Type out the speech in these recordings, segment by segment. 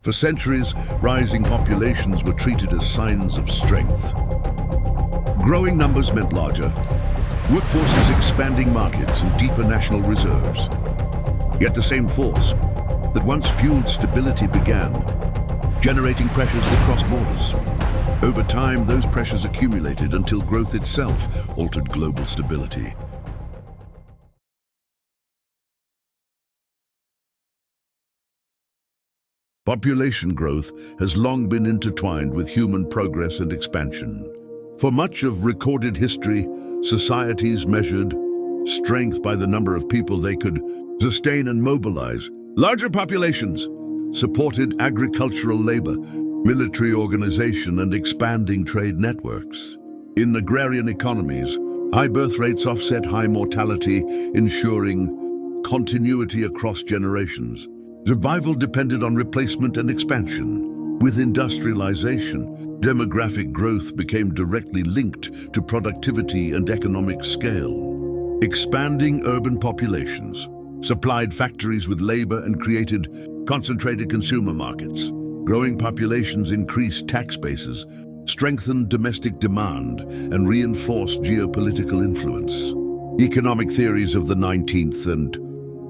For centuries, rising populations were treated as signs of strength. Growing numbers meant larger workforces, expanding markets, and deeper national reserves. Yet the same force that once fueled stability began generating pressures that crossed borders. Over time, those pressures accumulated until growth itself altered global stability. Population growth has long been intertwined with human progress and expansion. For much of recorded history, societies measured strength by the number of people they could sustain and mobilize. Larger populations supported agricultural labor, military organization, and expanding trade networks. In agrarian economies, high birth rates offset high mortality, ensuring continuity across generations. Survival depended on replacement and expansion. With industrialization, demographic growth became directly linked to productivity and economic scale. Expanding urban populations supplied factories with labor and created concentrated consumer markets. Growing populations increased tax bases, strengthened domestic demand, and reinforced geopolitical influence. Economic theories of the 19th and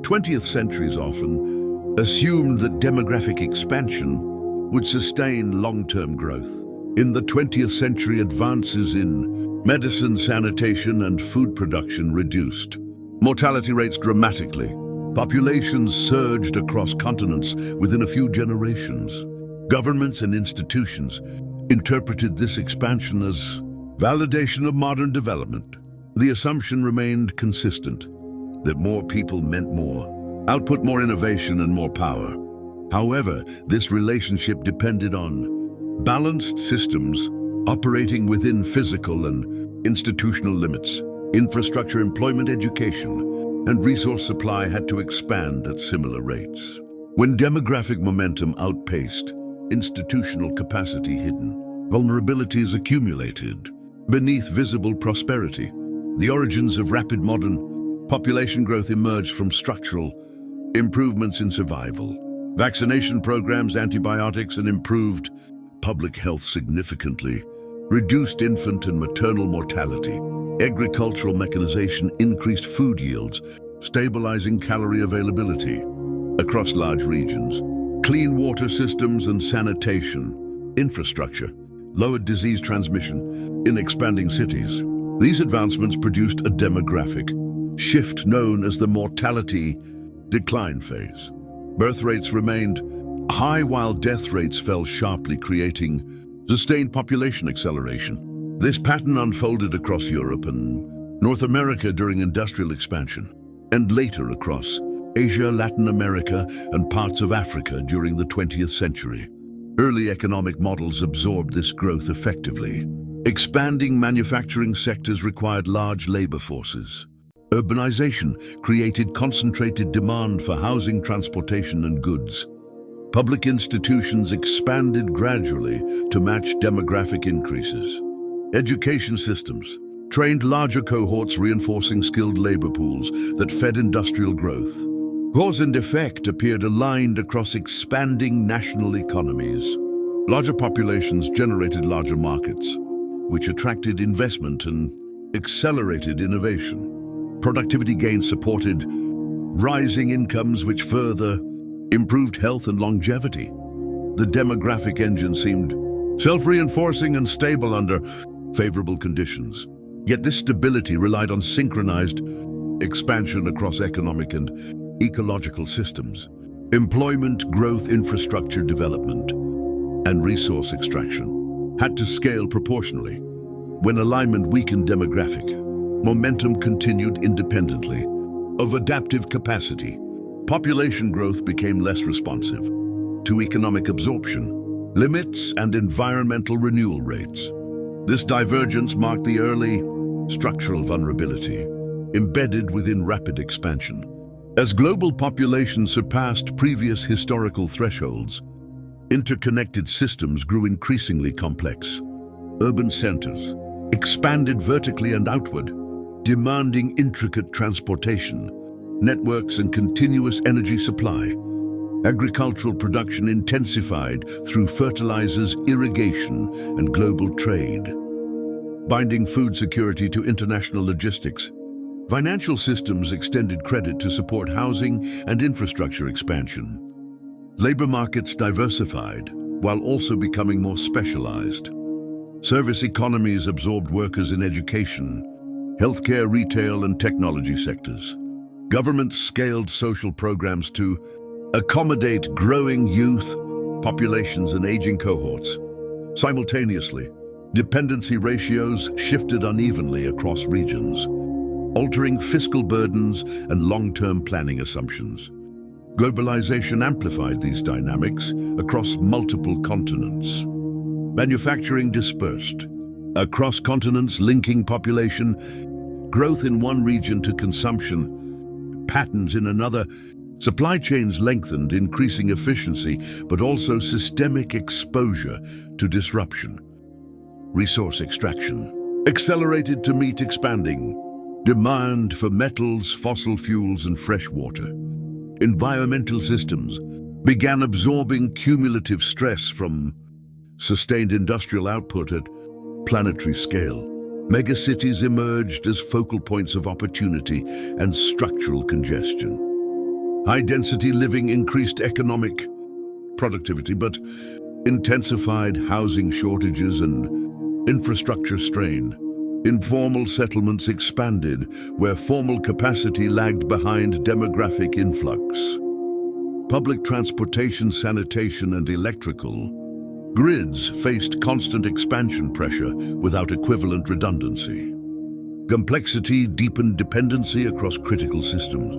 20th centuries often assumed that demographic expansion would sustain long-term growth. In the 20th century, advances in medicine, sanitation, and food production reduced mortality rates dramatically. Populations surged across continents within a few generations. Governments and institutions interpreted this expansion as validation of modern development. The assumption remained consistent that more people meant more output, more innovation, and more power. However, this relationship depended on balanced systems operating within physical and institutional limits. Infrastructure, employment, education, and resource supply had to expand at similar rates. When demographic momentum outpaced institutional capacity, hidden vulnerabilities accumulated beneath visible prosperity. The origins of rapid modern population growth emerged from structural improvements in survival. Vaccination programs, antibiotics, and improved public health significantly reduced infant and maternal mortality. Agricultural mechanization increased food yields, stabilizing calorie availability across large regions. Clean water systems and sanitation infrastructure lowered disease transmission in expanding cities. These advancements produced a demographic shift known as the mortality decline phase. Birth rates remained high while death rates fell sharply, creating sustained population acceleration. This pattern unfolded across Europe and North America during industrial expansion, and later across Asia, Latin America, and parts of Africa during the 20th century. Early economic models absorbed this growth effectively. Expanding manufacturing sectors required large labor forces. Urbanization created concentrated demand for housing, transportation, and goods. Public institutions expanded gradually to match demographic increases. Education systems trained larger cohorts, reinforcing skilled labor pools that fed industrial growth. Cause and effect appeared aligned across expanding national economies. Larger populations generated larger markets, which attracted investment and accelerated innovation. Productivity gains supported rising incomes, which further improved health and longevity. The demographic engine seemed self-reinforcing and stable under favorable conditions. Yet this stability relied on synchronized expansion across economic and ecological systems. Employment growth, infrastructure development, and resource extraction had to scale proportionally. When alignment weakened, demographic momentum continued independently of adaptive capacity. Population growth became less responsive to economic absorption limits and environmental renewal rates. This divergence marked the early structural vulnerability embedded within rapid expansion. As global population surpassed previous historical thresholds, interconnected systems grew increasingly complex. Urban centers expanded vertically and outward, demanding intricate transportation, networks, and continuous energy supply. Agricultural production intensified through fertilizers, irrigation, and global trade, binding food security to international logistics. Financial systems extended credit to support housing and infrastructure expansion. Labor markets diversified, while also becoming more specialized. Service economies absorbed workers in education, healthcare, retail, and technology sectors. Governments scaled social programs to accommodate growing youth populations and aging cohorts. Simultaneously, dependency ratios shifted unevenly across regions, altering fiscal burdens and long-term planning assumptions. Globalization amplified these dynamics across multiple continents. Manufacturing dispersed across continents, linking population growth in one region to consumption patterns in another. Supply chains lengthened, increasing efficiency, but also systemic exposure to disruption. Resource extraction accelerated to meet expanding demand for metals, fossil fuels, and fresh water. Environmental systems began absorbing cumulative stress from sustained industrial output at planetary scale. Megacities emerged as focal points of opportunity and structural congestion. High-density living increased economic productivity, but intensified housing shortages and infrastructure strain. Informal settlements expanded, where formal capacity lagged behind demographic influx. Public transportation, sanitation, and electrical grids faced constant expansion pressure without equivalent redundancy. Complexity deepened dependency across critical systems.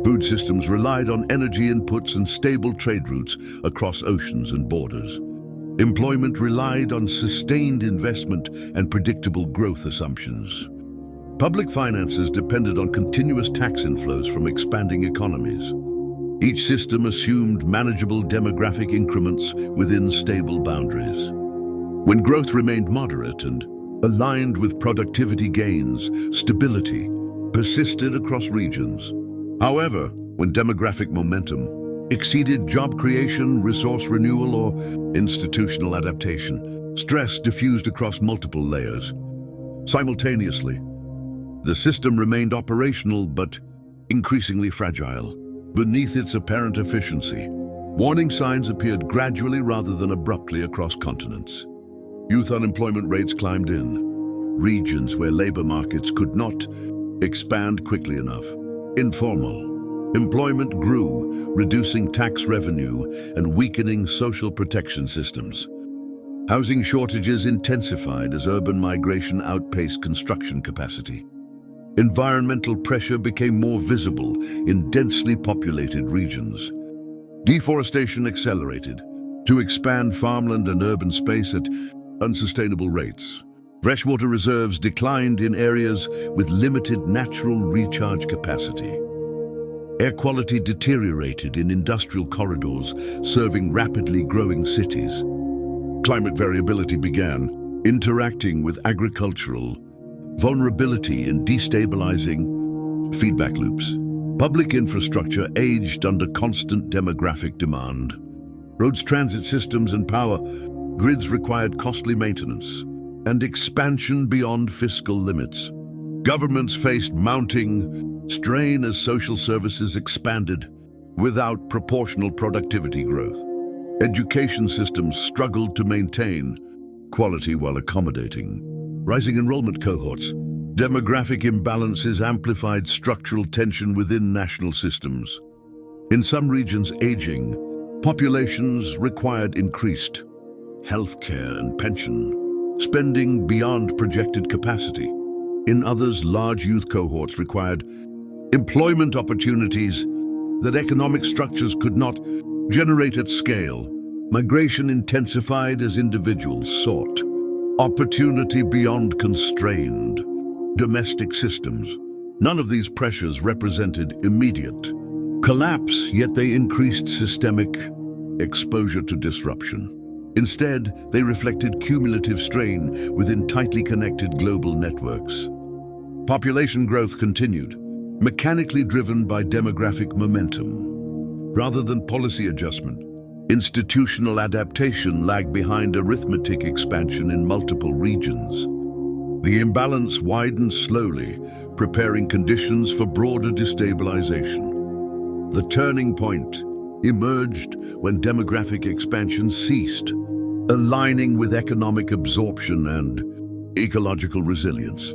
Food systems relied on energy inputs and stable trade routes across oceans and borders. Employment relied on sustained investment and predictable growth assumptions. Public finances depended on continuous tax inflows from expanding economies. Each system assumed manageable demographic increments within stable boundaries. When growth remained moderate and aligned with productivity gains, stability persisted across regions. However, when demographic momentum exceeded job creation, resource renewal, or institutional adaptation, stress diffused across multiple layers. Simultaneously, the system remained operational but increasingly fragile. Beneath its apparent efficiency, warning signs appeared gradually rather than abruptly across continents. Youth unemployment rates climbed in regions where labor markets could not expand quickly enough. Informal employment grew, reducing tax revenue and weakening social protection systems. Housing shortages intensified as urban migration outpaced construction capacity. Environmental pressure became more visible in densely populated regions. Deforestation accelerated to expand farmland and urban space at unsustainable rates. Freshwater reserves declined in areas with limited natural recharge capacity. Air quality deteriorated in industrial corridors serving rapidly growing cities. Climate variability began interacting with agricultural vulnerability in destabilizing feedback loops. Public infrastructure aged under constant demographic demand. Roads, transit systems, and power grids required costly maintenance and expansion beyond fiscal limits. Governments faced mounting strain as social services expanded without proportional productivity growth. Education systems struggled to maintain quality while accommodating rising enrollment cohorts. Demographic imbalances amplified structural tension within national systems. In some regions, aging populations required increased healthcare and pension spending beyond projected capacity. In others, large youth cohorts required employment opportunities that economic structures could not generate at scale. Migration intensified as individuals sought opportunity beyond constrained domestic systems. None of these pressures represented immediate collapse, yet they increased systemic exposure to disruption. Instead, they reflected cumulative strain within tightly connected global networks. Population growth continued, mechanically driven by demographic momentum. rather than policy adjustment. Institutional adaptation lagged behind arithmetic expansion in multiple regions. The imbalance widened slowly, preparing conditions for broader destabilization. The turning point emerged when demographic expansion ceased, aligning with economic absorption and ecological resilience.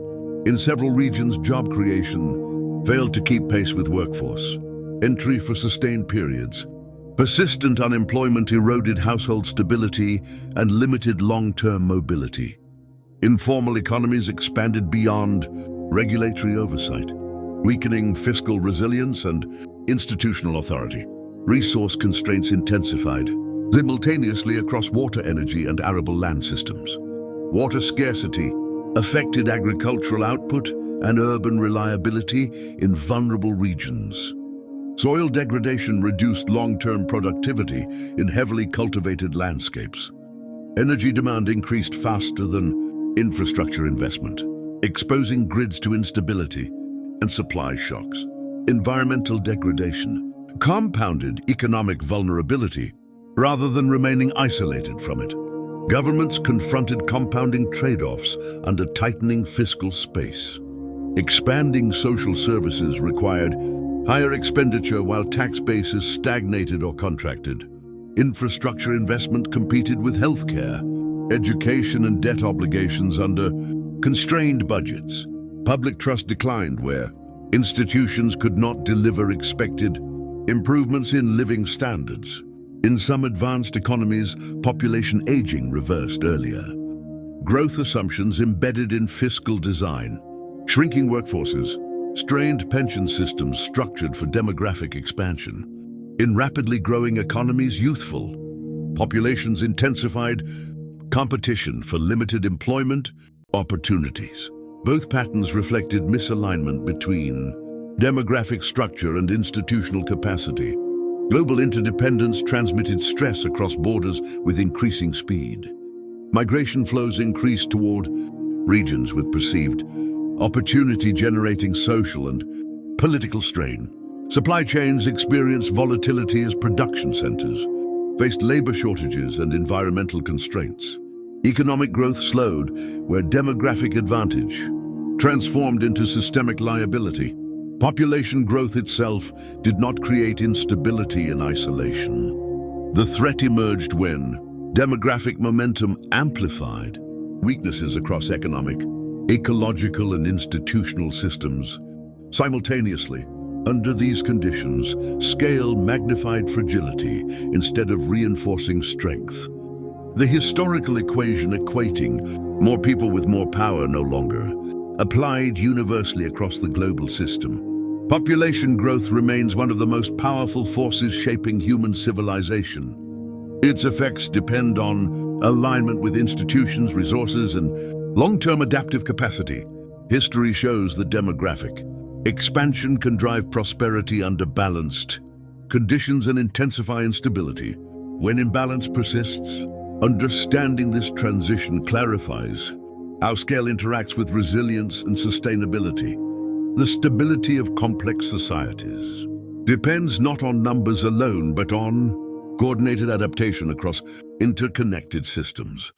In several regions, job creation failed to keep pace with workforce entry for sustained periods. Persistent unemployment eroded household stability and limited long-term mobility. Informal economies expanded beyond regulatory oversight, weakening fiscal resilience and institutional authority. Resource constraints intensified simultaneously across water, energy, and arable land systems. Water scarcity affected agricultural output and urban reliability in vulnerable regions. Soil degradation reduced long-term productivity in heavily cultivated landscapes. Energy demand increased faster than infrastructure investment, exposing grids to instability and supply shocks. Environmental degradation compounded economic vulnerability rather than remaining isolated from it. Governments confronted compounding trade-offs under tightening fiscal space. Expanding social services required higher expenditure while tax bases stagnated or contracted. Infrastructure investment competed with healthcare, education, and debt obligations under constrained budgets. Public trust declined where institutions could not deliver expected improvements in living standards. In some advanced economies, population aging reversed earlier. Growth assumptions embedded in fiscal design, shrinking workforces, strained pension systems structured for demographic expansion. In rapidly growing economies, youthful populations intensified competition for limited employment opportunities. Both patterns reflected misalignment between demographic structure and institutional capacity. Global interdependence transmitted stress across borders with increasing speed. Migration flows increased toward regions with perceived opportunity, generating social and political strain. Supply chains experienced volatility as production centers faced labor shortages and environmental constraints. Economic growth slowed where demographic advantage transformed into systemic liability. Population growth itself did not create instability in isolation. The threat emerged when demographic momentum amplified weaknesses across economic, ecological, and institutional systems. Simultaneously, under these conditions, scale magnified fragility instead of reinforcing strength. The historical equation equating more people with more power no longer applied universally across the global system. Population growth remains one of the most powerful forces shaping human civilization. Its effects depend on alignment with institutions, resources, and long-term adaptive capacity. History shows that demographic expansion can drive prosperity under balanced conditions and intensify instability. When imbalance persists, understanding this transition clarifies how scale interacts with resilience and sustainability. The stability of complex societies depends not on numbers alone, but on coordinated adaptation across interconnected systems.